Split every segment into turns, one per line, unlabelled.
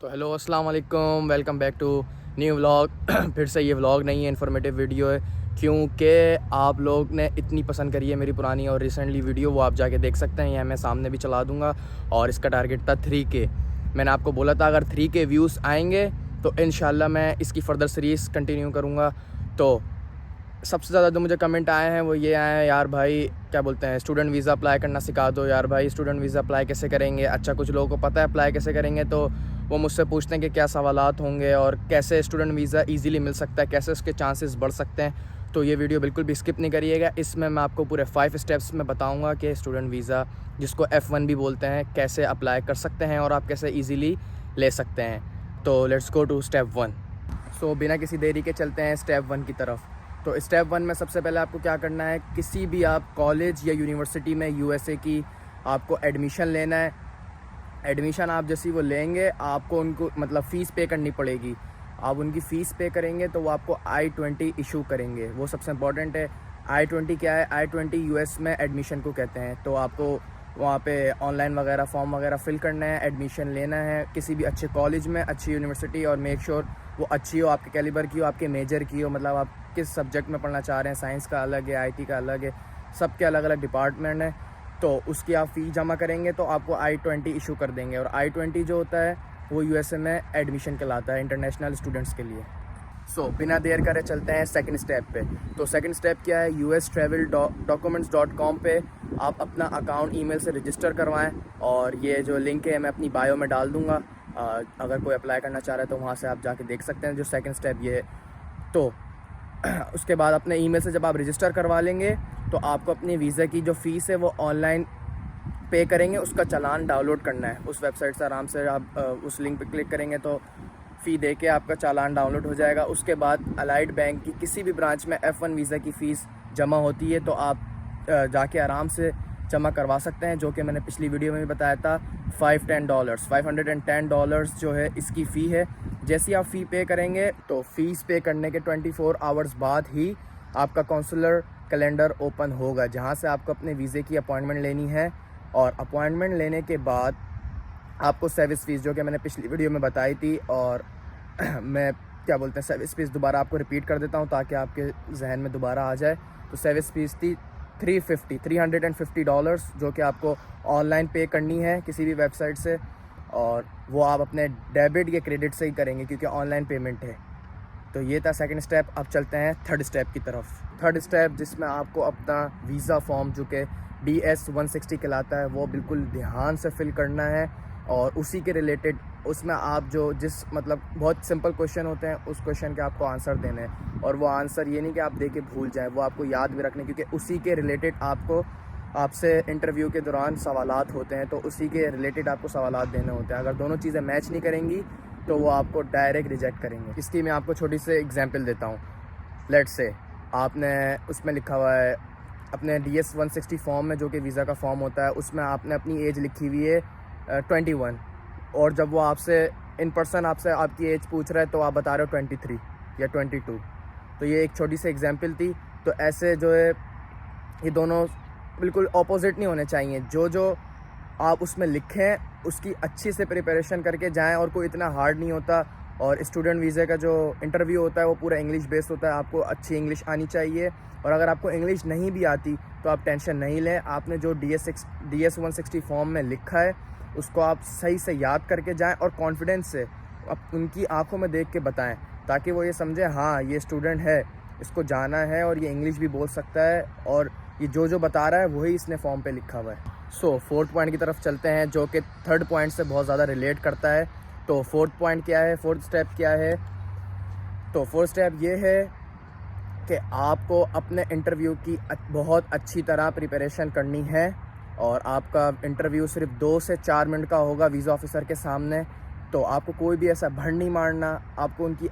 तो हेलो अस्सलाम वालेकुम, welcome back to new vlog. फिर से ये व्लॉग नहीं है, इन्फॉर्मेटिव वीडियो है, क्योंकि आप लोग ने इतनी पसंद करी है मेरी पुरानी और रिसेंटली वीडियो, वो आप जाके देख सकते हैं, या मैं सामने भी चला दूंगा। और इसका टारगेट था 3K। मैंने आपको बोला था अगर 3K व्यूज़ आएंगे तो इंशाल्लाह मैं इसकी फ़र्दर सीरीज़ कंटिन्यू करूँगा। तो सबसे ज़्यादा जो मुझे कमेंट आए हैं वो ये आए हैं, यार भाई क्या बोलते हैं, स्टूडेंट वीज़ा अप्लाई करना सिखा दो यार भाई, स्टूडेंट वीज़ा अप्लाई कैसे करेंगे। अच्छा, कुछ लोगों को पता है अप्लाई कैसे करेंगे, तो वो मुझसे पूछते हैं कि क्या सवालात होंगे और कैसे स्टूडेंट वीज़ा इजीली मिल सकता है, कैसे उसके चांसेस बढ़ सकते हैं। तो ये वीडियो बिल्कुल भी स्किप नहीं करिएगा। इसमें मैं आपको पूरे 5 स्टेप्स में बताऊँगा कि स्टूडेंट वीज़ा, जिसको F1 भी बोलते हैं, कैसे अप्लाई कर सकते हैं और आप कैसे ईज़िली ले सकते हैं। तो लेट्स गो टू स्टेप 1। सो बिना किसी देरी के चलते हैं स्टेप 1 की तरफ। तो स्टेप 1 में सबसे पहले आपको क्या करना है, किसी भी आप कॉलेज या यूनिवर्सिटी में USA की आपको एडमिशन लेना है। एडमिशन आप जैसी वो लेंगे, आपको उनको मतलब फ़ीस पे करनी पड़ेगी। आप उनकी फ़ीस पे करेंगे तो वो आपको I-20 इशू करेंगे, वो सबसे इम्पॉर्टेंट है। I-20 क्या है? I-20 US में एडमिशन को कहते हैं। तो आपको वहाँ पे ऑनलाइन वगैरह फॉर्म वगैरह फ़िल करना है, एडमिशन लेना है किसी भी अच्छे कॉलेज में, अच्छी यूनिवर्सिटी, और मेक श्योर वो अच्छी हो, आपके कैलिबर की हो, आपके मेजर की हो, मतलब आप किस सब्जेक्ट में पढ़ना चाह रहे हैं। साइंस का अलग है, IT का अलग है, सबके अलग अलग डिपार्टमेंट है। तो उसकी आप फ़ी जमा करेंगे तो आपको I-20 इशू कर देंगे। और I-20 जो होता है वो USA में एडमिशन कहलाता है, इंटरनेशनल स्टूडेंट्स के लिए। सो बिना देर करे चलते हैं सेकंड स्टेप पे। तो सेकंड स्टेप क्या है? USTravelDocuments.com पे आप अपना अकाउंट ईमेल से रजिस्टर करवाएं, और ये जो लिंक है मैं अपनी बायो में डाल दूँगा। अगर कोई अप्लाई करना चाह रहा है तो वहाँ से आप जाके देख सकते हैं। जो सेकंड स्टेप ये है, तो उसके बाद अपने ईमेल से जब आप रजिस्टर करवा लेंगे तो आपको अपनी वीज़ा की जो फ़ीस है वो ऑनलाइन पे करेंगे, उसका चालान डाउनलोड करना है। उस वेबसाइट से आराम से आप उस लिंक पे क्लिक करेंगे तो फ़ी दे के आपका चालान डाउनलोड हो जाएगा। उसके बाद अलाइड बैंक की किसी भी ब्रांच में F1 वीज़ा की फ़ीस जमा होती है, तो आप जाके आराम से जमा करवा सकते हैं, जो कि मैंने पिछली वीडियो में भी बताया था। $510 जो है इसकी फ़ी है। जैसे आप फ़ी पे करेंगे तो फ़ीस पे करने के 24 आवर्स बाद ही आपका कौंसलर कैलेंडर ओपन होगा, जहां से आपको अपने वीज़े की अपॉइंटमेंट लेनी है। और अपॉइंटमेंट लेने के बाद आपको सर्विस फ़ीस, जो कि मैंने पिछली वीडियो में बताई थी, और मैं क्या बोलते हैं, सर्विस फ़ीस दोबारा आपको रिपीट कर देता हूं ताकि आपके जहन में दोबारा आ जाए। तो सर्विस फ़ीस थी $350, जो कि आपको ऑनलाइन पे करनी है किसी भी वेबसाइट से, और वो आप अपने डेबिट या क्रेडिट से ही करेंगे क्योंकि ऑनलाइन पेमेंट है। तो ये था सेकंड स्टेप। अब चलते हैं थर्ड स्टेप की तरफ। थर्ड स्टेप जिसमें आपको अपना वीज़ा फॉर्म, जो कि DS-160 कहलाता है, वो बिल्कुल ध्यान से फिल करना है। और उसी के रिलेटेड उसमें आप जिस मतलब बहुत सिंपल क्वेश्चन होते हैं, उस क्वेश्चन के आपको आंसर देने हैं। और वो आंसर ये नहीं कि आप दे के भूल जाएँ, वो आपको याद भी रखने, क्योंकि उसी के रिलेटेड आपसे इंटरव्यू के दौरान सवालात होते हैं, तो उसी के रिलेटेड आपको सवालात देने होते हैं। अगर दोनों चीज़ें मैच नहीं करेंगी तो वो आपको डायरेक्ट रिजेक्ट करेंगे। इसकी मैं आपको छोटी सी एग्जांपल देता हूँ। लेट्स से आपने उसमें लिखा हुआ है अपने DS-160 फॉर्म में, जो कि वीज़ा का फॉर्म होता है, उसमें आपने अपनी एज लिखी हुई है 21, और जब वो आपसे इन पर्सन आपसे आपकी एज पूछ रहा है तो आप बता रहे हो 23 या 22। तो ये एक छोटी सी एग्जांपल थी। तो ऐसे जो है ये दोनों बिल्कुल ऑपोजिट नहीं होने चाहिए। जो आप उसमें लिखें उसकी अच्छी से प्रिपरेशन करके जाएं, और कोई इतना हार्ड नहीं होता। और स्टूडेंट वीज़े का जो इंटरव्यू होता है वो पूरा इंग्लिश बेस्ड होता है, आपको अच्छी इंग्लिश आनी चाहिए। और अगर आपको इंग्लिश नहीं भी आती तो आप टेंशन नहीं लें, आपने जो DS-160 फॉर्म में लिखा है उसको आप सही से याद करके जाएं, और कॉन्फिडेंस से आप उनकी आंखों में देख के बताएं, ताकि वो ये समझें हाँ ये स्टूडेंट है, इसको जाना है और ये इंग्लिश भी बोल सकता है, और ये जो बता रहा है वही इसने फॉर्म पे लिखा हुआ है। सो फोर्थ पॉइंट की तरफ चलते हैं, जो कि थर्ड पॉइंट से बहुत ज़्यादा रिलेट करता है। तो फोर्थ पॉइंट क्या है, फोर्थ स्टेप क्या है? तो फोर्थ स्टेप ये है कि आपको अपने इंटरव्यू की बहुत अच्छी तरह प्रिपरेशन करनी है। और आपका इंटरव्यू सिर्फ 2 से 4 मिनट का होगा वीज़ा ऑफिसर के सामने। तो आपको कोई भी ऐसा भड़ नहीं मारना, आपको उनकी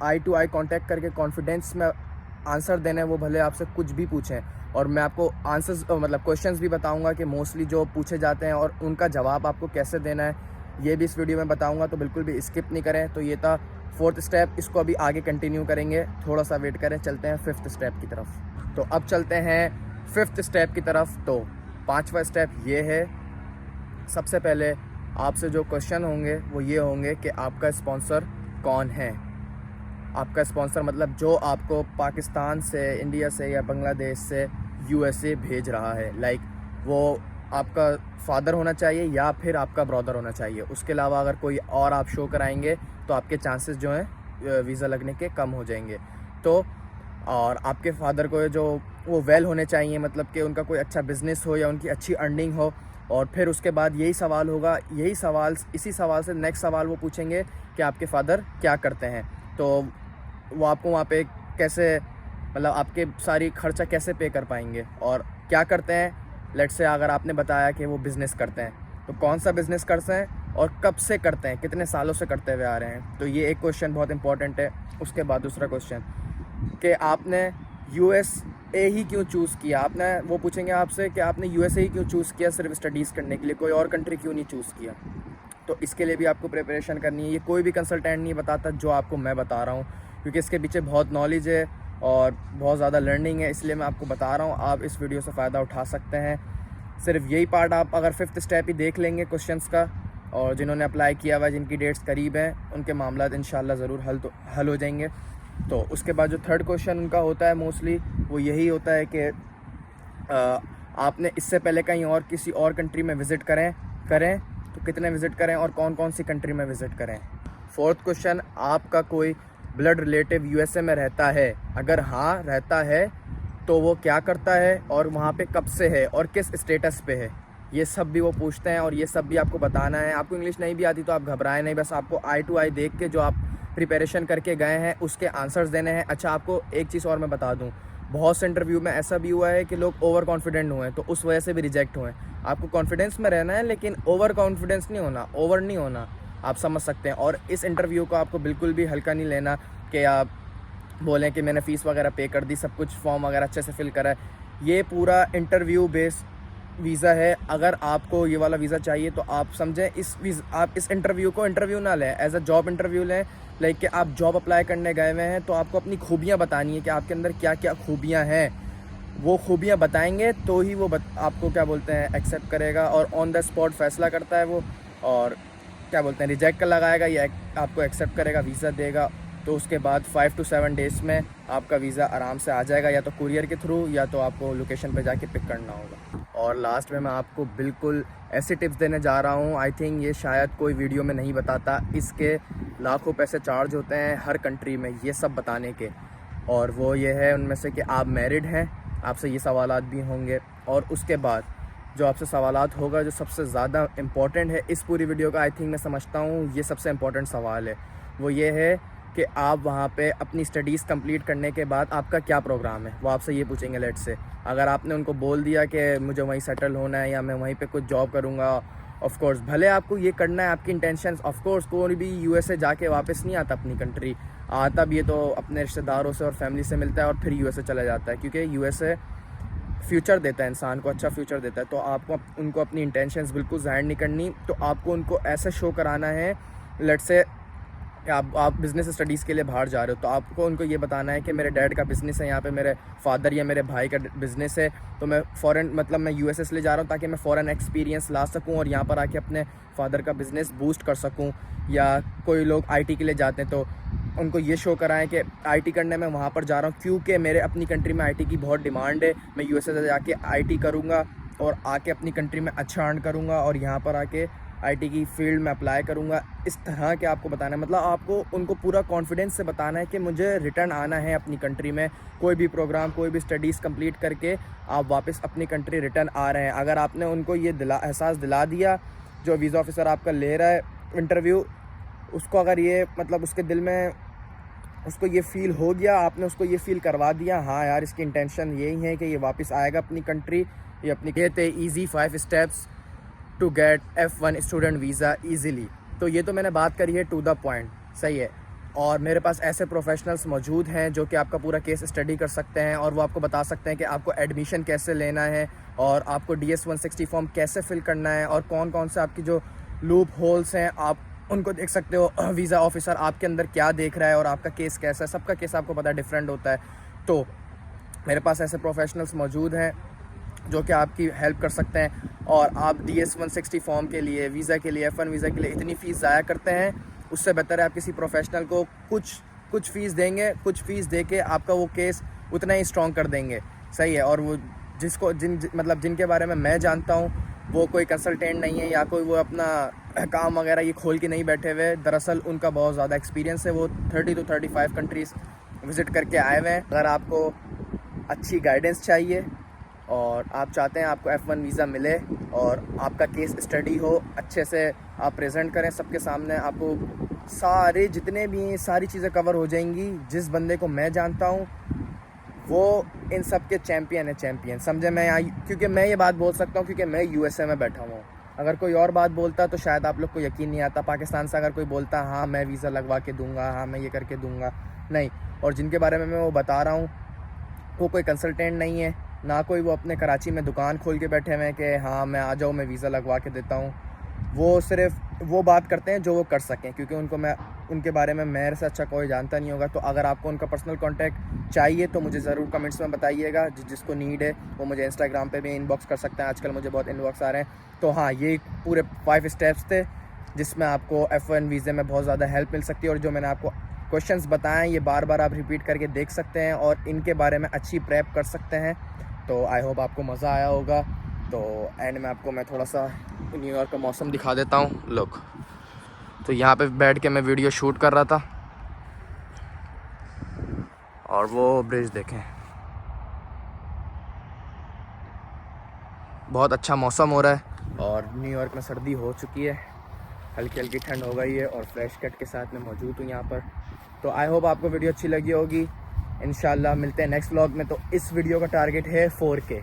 आई टू आई कांटेक्ट करके कॉन्फिडेंस में आंसर देना है, वो भले आपसे कुछ भी पूछें। और मैं आपको आंसर्स मतलब क्वेश्चंस भी बताऊंगा कि मोस्टली जो पूछे जाते हैं और उनका जवाब आपको कैसे देना है, ये भी इस वीडियो में बताऊंगा, तो बिल्कुल भी स्किप नहीं करें। तो ये था फोर्थ स्टेप, इसको अभी आगे कंटिन्यू करेंगे, थोड़ा सा वेट करें। चलते हैं फिफ्थ स्टेप की तरफ। तो अब चलते हैं फिफ्थ स्टेप की तरफ। तो पांचवा स्टेप ये है, सबसे पहले आपसे जो क्वेश्चन होंगे वो ये होंगे कि आपका स्पॉन्सर कौन है। आपका स्पॉन्सर मतलब जो आपको पाकिस्तान से, इंडिया से या बांग्लादेश से यूएसए भेज रहा है। लाइक वो आपका फादर होना चाहिए या फिर आपका ब्रदर होना चाहिए। उसके अलावा अगर कोई और आप शो कराएंगे तो आपके चांसेस जो हैं वीज़ा लगने के कम हो जाएंगे। तो और आपके फादर को जो वो वेल होने चाहिए, मतलब कि उनका कोई अच्छा बिज़नेस हो या उनकी अच्छी अर्निंग हो। और फिर उसके बाद इसी सवाल से नेक्स्ट सवाल वो पूछेंगे कि आपके फादर क्या करते हैं। तो वो आपको वहाँ पे कैसे, मतलब आपके सारी खर्चा कैसे पे कर पाएंगे और क्या करते हैं। लेट्स से अगर आपने बताया कि वो बिज़नेस करते हैं, तो कौन सा बिज़नेस करते हैं और कब से करते हैं, कितने सालों से करते हुए आ रहे हैं। तो ये एक क्वेश्चन बहुत इंपॉर्टेंट है। उसके बाद दूसरा क्वेश्चन कि आपने यूएसए ही क्यों चूज़ किया। वो पूछेंगे आपसे कि आपने यूएसए ही क्यों चूज़ किया सिर्फ स्टडीज़ करने के लिए, कोई और कंट्री क्यों नहीं चूज़ किया। तो इसके लिए भी आपको प्रिपरेशन करनी है। ये कोई भी कंसल्टेंट नहीं बताता जो आपको मैं बता रहा हूँ, क्योंकि इसके पीछे बहुत नॉलेज है और बहुत ज़्यादा लर्निंग है, इसलिए मैं आपको बता रहा हूँ। आप इस वीडियो से फ़ायदा उठा सकते हैं। सिर्फ यही पार्ट आप अगर 5th स्टेप ही देख लेंगे क्वेश्चंस का, और जिन्होंने अप्लाई किया हुआ, जिनकी डेट्स करीब हैं, उनके मामला इंशाल्लाह ज़रूर हल हो जाएंगे। तो उसके बाद जो थर्ड क्वेश्चन उनका होता है मोस्टली वो यही होता है कि आपने इससे पहले कहीं और किसी और कंट्री में विज़िट करें तो कितने विज़िट करें और कौन कौन सी कंट्री में विज़िट करें। फोर्थ क्वेश्चन, आपका कोई ब्लड रिलेटिव यूएसए में रहता है, अगर हाँ रहता है तो वो क्या करता है और वहाँ पे कब से है और किस स्टेटस पे है। ये सब भी वो पूछते हैं और ये सब भी आपको बताना है। आपको इंग्लिश नहीं भी आती तो आप घबराएं नहीं, बस आपको आई टू आई देख के जो आप प्रिपरेशन करके गए हैं उसके आंसर्स देने हैं। अच्छा, आपको एक चीज़ और मैं बता दूं, बहुत से इंटरव्यू में ऐसा भी हुआ है कि लोग ओवर कॉन्फिडेंट हुए हैं तो उस वजह से भी रिजेक्ट हुए हैं। आपको कॉन्फिडेंस में रहना है, लेकिन ओवर कॉन्फिडेंस नहीं होना, ओवर नहीं होना, आप समझ सकते हैं। और इस इंटरव्यू को आपको बिल्कुल भी हल्का नहीं लेना कि आप बोलें कि मैंने फ़ीस वगैरह पे कर दी, सब कुछ फॉर्म वगैरह अच्छे से फिल करा है। ये पूरा इंटरव्यू बेस्ड वीज़ा है। अगर आपको ये वाला वीज़ा चाहिए तो आप समझें आप इस इंटरव्यू को इंटरव्यू ना लें, एज अ जॉब इंटरव्यू लें। लाइक कि आप जॉब अप्लाई करने गए हुए हैं तो आपको अपनी खूबियाँ बतानी है कि आपके अंदर क्या क्या खूबियाँ हैं। वो खूबियाँ बताएंगे तो ही वो आपको क्या बोलते हैं एक्सेप्ट करेगा, और ऑन द स्पॉट फैसला करता है वो, और क्या बोलते हैं रिजेक्ट कर लगाएगा या आपको एक्सेप्ट करेगा, वीज़ा देगा। तो उसके बाद 5 to 7 डेज़ में आपका वीज़ा आराम से आ जाएगा, या तो कुरियर के थ्रू या तो आपको लोकेशन पे जाके पिक करना होगा। और लास्ट में मैं आपको बिल्कुल ऐसे टिप्स देने जा रहा हूँ, आई थिंक ये शायद कोई वीडियो में नहीं बताता। इसके लाखों पैसे चार्ज होते हैं हर कंट्री में ये सब बताने के, और वो ये है उनमें से कि आप मैरिड हैं, आपसे ये सवालात भी होंगे। और उसके बाद जो आपसे सवालात होगा, जो सबसे ज़्यादा इम्पॉर्टेंट है इस पूरी वीडियो का, आई थिंक मैं समझता हूँ ये सबसे इम्पॉर्टेंट सवाल है, वो ये है कि आप वहाँ पे अपनी स्टडीज़ कंप्लीट करने के बाद आपका क्या प्रोग्राम है, वो आपसे ये पूछेंगे। लेट्स से अगर आपने उनको बोल दिया कि मुझे वहीं सेटल होना है या मैं वहीं पे कुछ जॉब करूँगा, ऑफ कोर्स भले आपको ये करना है, आपकी इंटेंशंस, ऑफ कोर्स कोई भी यूएसए जाके वापस नहीं आता अपनी कंट्री, आता भी है तो अपने रिश्तेदारों से और फैमिली से मिलता है और फिर यूएसए चला जाता है, क्योंकि यूएसए फ्यूचर देता है इंसान को, अच्छा फ्यूचर देता है। तो आपको उनको अपनी इंटेंशंस बिल्कुल ज़ाहिर नहीं करनी। तो आपको उनको ऐसे शो कराना है, लेट्स से आप बिज़नेस स्टडीज़ के लिए बाहर जा रहे हो, तो आपको उनको ये बताना है कि मेरे डैड का बिज़नेस है यहाँ पे, मेरे फादर या मेरे भाई का बिज़नेस है, तो मैं फ़ॉरेन मतलब मैं यूएसए ले जा रहा हूँ ताकि मैं फ़ॉरेन एक्सपीरियंस ला सकूँ और यहाँ पर आके अपने फादर का बिज़नेस बूस्ट कर सकूँ। या कोई लोग आईटी के लिए जाते हैं तो उनको ये शो कराएं कि आईटी करने में वहाँ पर जा रहा हूँ क्योंकि मेरे अपनी कंट्री में आईटी की बहुत डिमांड है, मैं यूएसए से जाके आईटी करूँगा और आके अपनी कंट्री में अच्छा अर्न करूँगा और यहाँ पर आके आईटी की फील्ड में अप्लाई करूँगा। इस तरह के आपको बताना है, मतलब आपको उनको पूरा कॉन्फिडेंस से बताना है कि मुझे रिटर्न आना है अपनी कंट्री में, कोई भी प्रोग्राम, कोई भी स्टडीज़ कंप्लीट करके आप वापस अपनी कंट्री रिटर्न आ रहे हैं। अगर आपने उनको ये एहसास दिला दिया, जो वीज़ा ऑफिसर आपका ले रहा है इंटरव्यू, उसको अगर ये मतलब उसके दिल में उसको ये फ़ील हो गया, आपने उसको ये फ़ील करवा दिया, हाँ यार इसकी इंटेंशन यही है कि ये वापस आएगा अपनी कंट्री, ये अपनी कहते easy 5 steps to get F1 student visa easily. तो ये तो मैंने बात करी है टू द पॉइंट, सही है। और मेरे पास ऐसे प्रोफेशनल्स मौजूद हैं जो कि आपका पूरा केस स्टडी कर सकते हैं और वो आपको बता सकते हैं कि आपको एडमिशन कैसे लेना है और आपको DS 160 फॉर्म कैसे फिल करना है और कौन कौन से आपकी जो लूप होल्स हैं आप उनको देख सकते हो। वीज़ा ऑफिसर आपके अंदर क्या देख रहा है और आपका केस कैसा है, सबका केस आपको पता है डिफरेंट होता है। तो मेरे पास ऐसे प्रोफेशनल्स मौजूद हैं जो कि आपकी हेल्प कर सकते हैं। और आप DS-160 फॉर्म के लिए, वीज़ा के लिए, F1 वीज़ा के लिए इतनी फ़ीस ज़ाया करते हैं, उससे बेहतर है आप किसी प्रोफेशनल को कुछ फ़ीस देंगे, कुछ फ़ीस दे के आपका वो केस उतना ही स्ट्रॉन्ग कर देंगे। सही है। और वो मतलब जिनके बारे में मैं जानता हूँ, वो कोई कंसल्टेंट नहीं है या कोई वो अपना काम वगैरह ये खोल के नहीं बैठे हुए। दरअसल उनका बहुत ज़्यादा एक्सपीरियंस है, वो 30 to 35 कंट्रीज़ विज़िट करके आए हुए हैं। अगर आपको अच्छी गाइडेंस चाहिए और आप चाहते हैं आपको F1 वीज़ा मिले और आपका केस स्टडी हो, अच्छे से आप प्रेजेंट करें सबके सामने, आपको सारी चीज़ें कवर हो जाएंगी। जिस बंदे को मैं जानता हूँ वो इन सब के चैम्पियन समझे। मैं यहाँ क्योंकि मैं ये बात बोल सकता हूँ क्योंकि मैं USA में बैठा हुआ हूँ। अगर कोई और बात बोलता तो शायद आप लोग को यकीन नहीं आता। पाकिस्तान से अगर कोई बोलता हाँ मैं वीज़ा लगवा के दूंगा, हाँ मैं ये करके दूंगा, नहीं। और जिनके बारे में मैं वो बता रहा हूँ वो कोई कंसल्टेंट नहीं है, ना कोई वो अपने कराची में दुकान खोल के बैठे हुए हैं कि हाँ मैं आ जाऊँ, मैं वीज़ा लगवा के देता हूँ। वो सिर्फ वो बात करते हैं जो वो कर सकें, क्योंकि उनके बारे में मेरे से अच्छा कोई जानता नहीं होगा। तो अगर आपको उनका पर्सनल कांटेक्ट चाहिए तो मुझे ज़रूर कमेंट्स में बताइएगा। जिसको नीड है वो मुझे इंस्टाग्राम पे भी इनबॉक्स कर सकते हैं। आजकल मुझे बहुत इनबॉक्स आ रहे हैं। तो हाँ, ये पूरे 5 स्टेप्स थे जिसमें आपको F1 वीज़े में बहुत ज़्यादा हेल्प मिल सकती है। और जो मैंने आपको क्वेश्चंस बताएं ये बार बार आप रिपीट करके देख सकते हैं और इनके बारे में अच्छी प्रेप कर सकते हैं। तो आई होप आपको मज़ा आया होगा। तो एंड में आपको मैं थोड़ा सा न्यूयॉर्क का मौसम दिखा देता हूँ। लुक, तो यहाँ पे बैठ के मैं वीडियो शूट कर रहा था और वो ब्रिज देखें, बहुत अच्छा मौसम हो रहा है और न्यूयॉर्क में सर्दी हो चुकी है, हल्की हल्की ठंड हो गई है और फ्रेश कट के साथ में मौजूद हूँ यहाँ पर। तो आई होप आपको वीडियो अच्छी लगी होगी। इंशाल्लाह मिलते हैं नेक्स्ट व्लॉग में। तो इस वीडियो का टारगेट है 4K,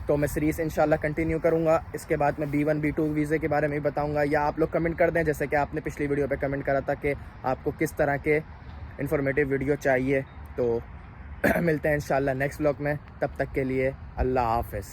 तो मैं सीरीज़ इंशाल्लाह कंटिन्यू करूँगा। इसके बाद मैं B1 B2 वीज़े के बारे में भी बताऊँगा, या आप लोग कमेंट कर दें जैसे कि आपने पिछली वीडियो पे कमेंट करा था कि आपको किस तरह के इन्फॉर्मेटिव वीडियो चाहिए। तो मिलते हैं इंशाल्लाह नेक्स्ट व्लॉग में, तब तक के लिए अल्लाह हाफ़िज़।